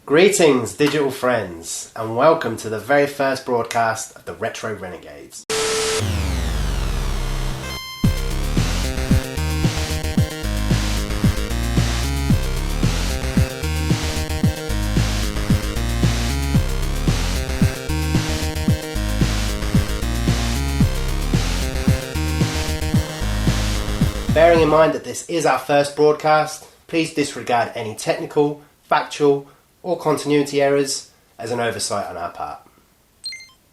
Greetings, digital friends, and welcome to the very first broadcast of the Retro Renegades. Bearing in mind that this is our first broadcast, please disregard any technical, factual, or continuity errors as an oversight on our part.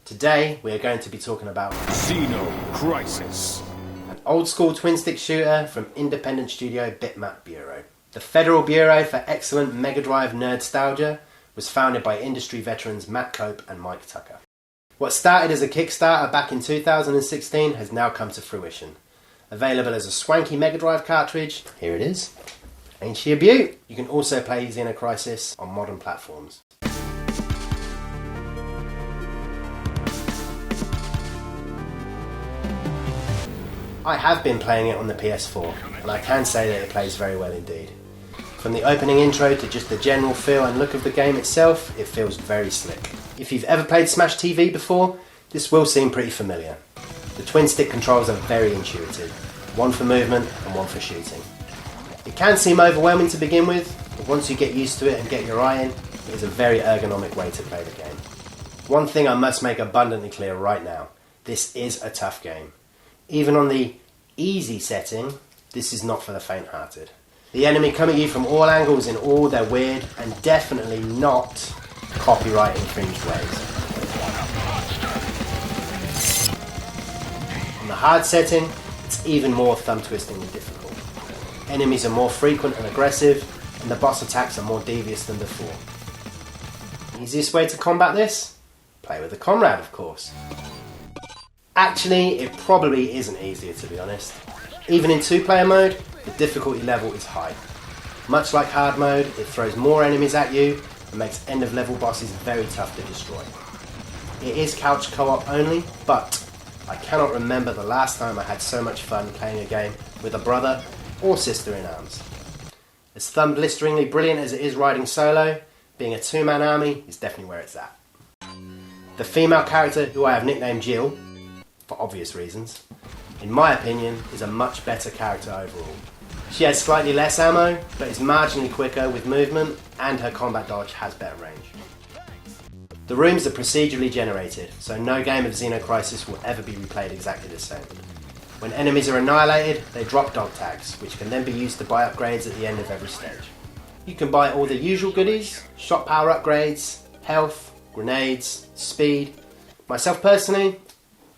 Today we are going to be talking about Xeno Crisis, an old school twin stick shooter from independent studio Bitmap Bureau. The Federal Bureau for Excellent Mega Drive Nerdstalgia was founded by industry veterans Matt Cope and Mike Tucker. What started as a Kickstarter back in 2016 has now come to fruition. Available as a swanky Mega Drive cartridge, here it is. Ain't she a beaut? You can also play Xeno Crisis on modern platforms. I have been playing it on the PS4, and I can say that it plays very well indeed. From the opening intro to just the general feel and look of the game itself, it feels very slick. If you've ever played Smash TV before, this will seem pretty familiar. The twin stick controls are very intuitive, one for movement and one for shooting. It can seem overwhelming to begin with, but once you get used to it and get your eye in, it is a very ergonomic way to play the game. One thing I must make abundantly clear right now, this is a tough game. Even on the easy setting, this is not for the faint-hearted. The enemy come at you from all angles in all their weird and definitely not copyright infringed ways. On the hard setting, it's even more thumb-twistingly difficult. Enemies are more frequent and aggressive, and the boss attacks are more devious than before. The easiest way to combat this? Play with a comrade, of course. Actually, it probably isn't easier, to be honest. Even in 2-player mode, the difficulty level is high. Much like hard mode, it throws more enemies at you and makes end-of-level bosses very tough to destroy. It is couch co-op only, but I cannot remember the last time I had so much fun playing a game with a brother or sister in arms. As thumb-blisteringly brilliant as it is riding solo, being a two-man army is definitely where it's at. The female character, who I have nicknamed Jill, for obvious reasons, in my opinion, is a much better character overall. She has slightly less ammo, but is marginally quicker with movement, and her combat dodge has better range. The rooms are procedurally generated, so no game of Xeno Crisis will ever be replayed exactly the same. When enemies are annihilated, they drop dog tags, which can then be used to buy upgrades at the end of every stage. You can buy all the usual goodies, shop power upgrades, health, grenades, speed. Myself personally,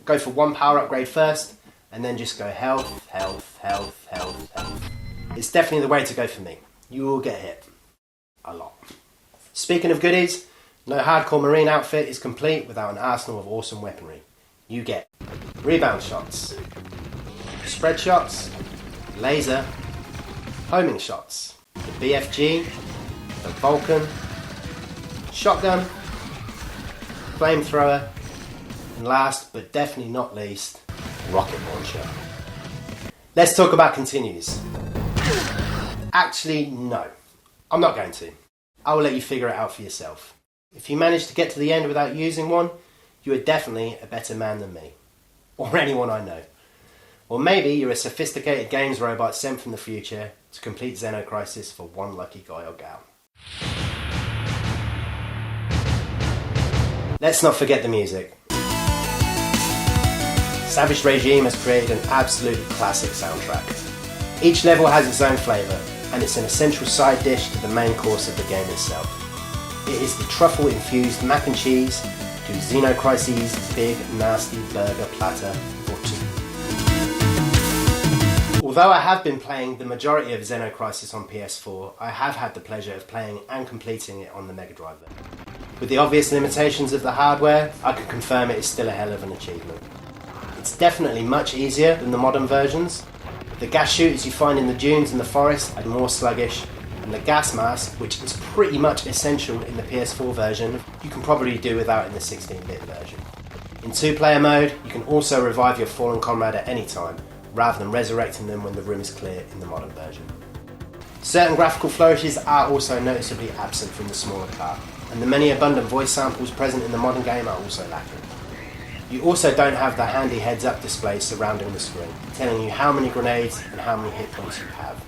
I go for one power upgrade first, and then just go health, health, health, health, health. It's definitely the way to go for me. You will get hit. A lot. Speaking of goodies, no hardcore marine outfit is complete without an arsenal of awesome weaponry. You get rebound shots, spread shots, laser, homing shots, the BFG, the Vulcan, shotgun, flamethrower, and last but definitely not least, rocket launcher. Let's talk about continues. Actually, no. I'm not going to. I will let you figure it out for yourself. If you manage to get to the end without using one, you are definitely a better man than me. Or anyone I know. Or maybe you're a sophisticated games robot sent from the future to complete Xeno Crisis for one lucky guy or gal. Let's not forget the music. Savage Regime has created an absolutely classic soundtrack. Each level has its own flavour, and it's an essential side dish to the main course of the game itself. It is the truffle-infused mac and cheese to Xeno Crisis' big, nasty burger platter for two. Although I have been playing the majority of Xeno Crisis on PS4, I have had the pleasure of playing and completing it on the Mega Drive version. With the obvious limitations of the hardware, I can confirm it is still a hell of an achievement. It's definitely much easier than the modern versions. The gas shooters you find in the dunes and the forest are more sluggish, and the gas mask, which is pretty much essential in the PS4 version, you can probably do without in the 16-bit version. In 2-player mode, you can also revive your fallen comrade at any time, rather than resurrecting them when the room is clear in the modern version. Certain graphical flourishes are also noticeably absent from the smaller car, and the many abundant voice samples present in the modern game are also lacking. You also don't have the handy heads-up display surrounding the screen, telling you how many grenades and how many hit points you have.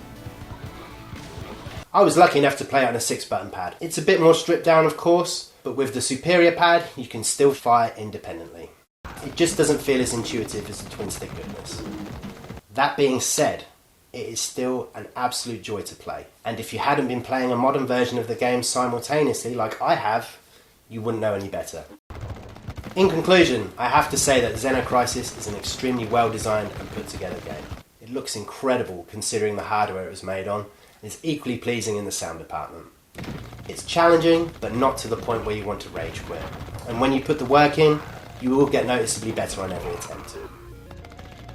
I was lucky enough to play it on a 6-button pad. It's a bit more stripped down of course, but with the superior pad you can still fire independently. It just doesn't feel as intuitive as the twin-stick goodness. That being said, it is still an absolute joy to play, and if you hadn't been playing a modern version of the game simultaneously like I have, you wouldn't know any better. In conclusion, I have to say that Xeno Crisis is an extremely well designed and put together game. It looks incredible considering the hardware it was made on, and is equally pleasing in the sound department. It's challenging, but not to the point where you want to rage quit, and when you put the work in, you will get noticeably better on every attempt.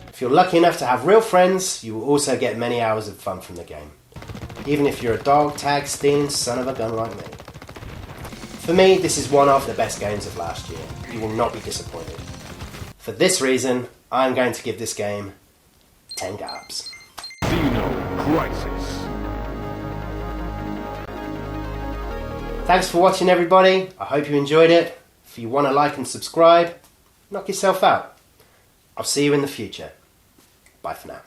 If you're lucky enough to have real friends, you will also get many hours of fun from the game, even if you're a dog tag stealing son of a gun like me. For me, this is one of the best games of last year. You will not be disappointed. For this reason, I'm going to give this game 10 garbs. Xeno Crisis. Thanks for watching everybody, I hope you enjoyed it. If you want to like and subscribe, knock yourself out. I'll see you in the future. Bye for now.